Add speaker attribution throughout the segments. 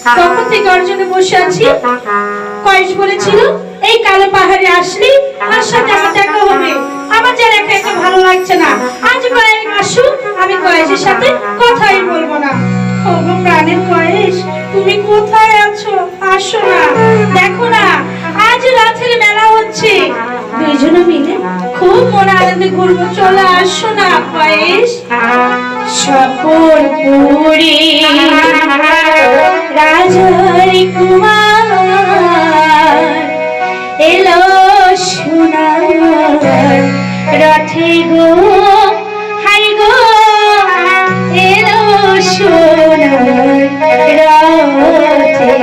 Speaker 1: তখন থেকে ওর জন্য বসে আছি। কয়েস বলেছিল এই কালো পাহাড়ে আসলে আর সাথে আমার দেখা হবে। আমার যেন একা একা ভালো লাগছে না। আজ কয়েস আসুক, আমি কয়েসের সাথে কথাই বলবো না। ওগো প্রাণের কয়েস, তুমি কোথায় আছো? আসো না, দেখো না আজ রাতের মেলা হচ্ছে, দুইজনে মিলে খুব মনে আনন্দে ঘুরবো। চলে আসো না কয়েস। সফলপুরে রাজার কুমার এলো সোনার রথে গো, হাই গো এলো সোনার রথে।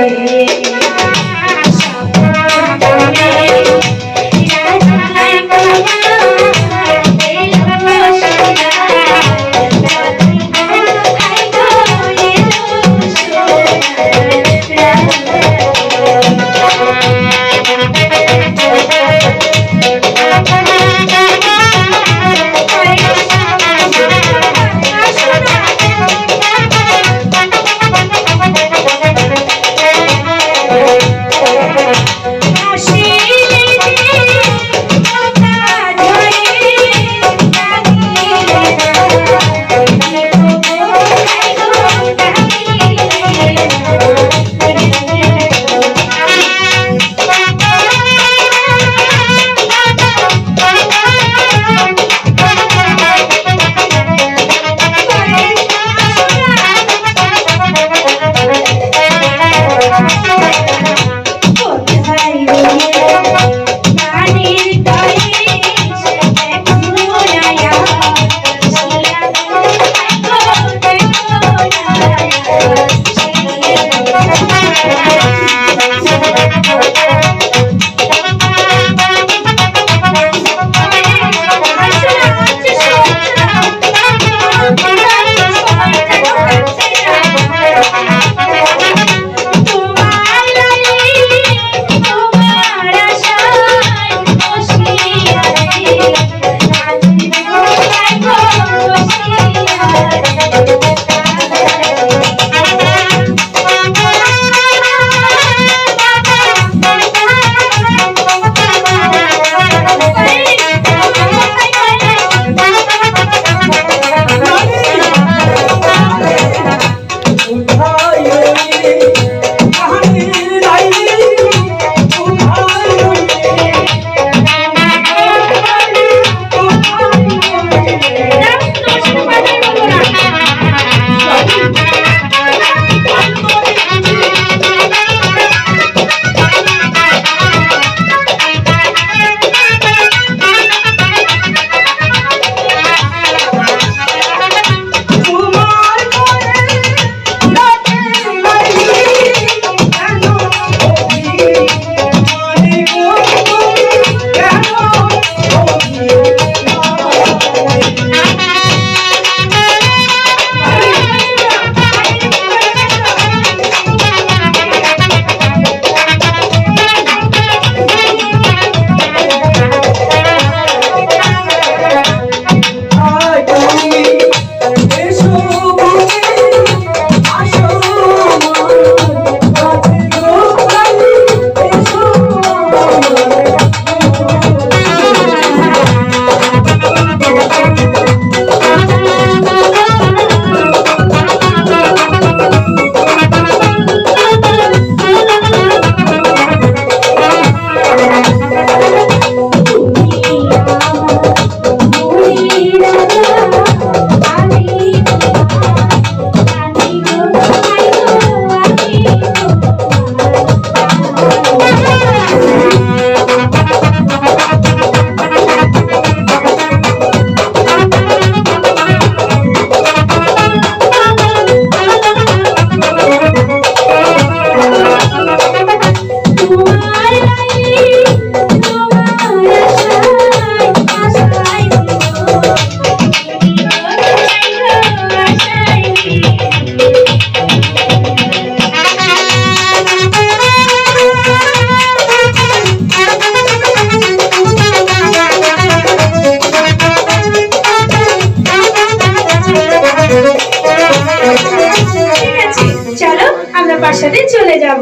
Speaker 1: আমরা প্রাসাদে চলে যাব।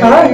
Speaker 2: তাই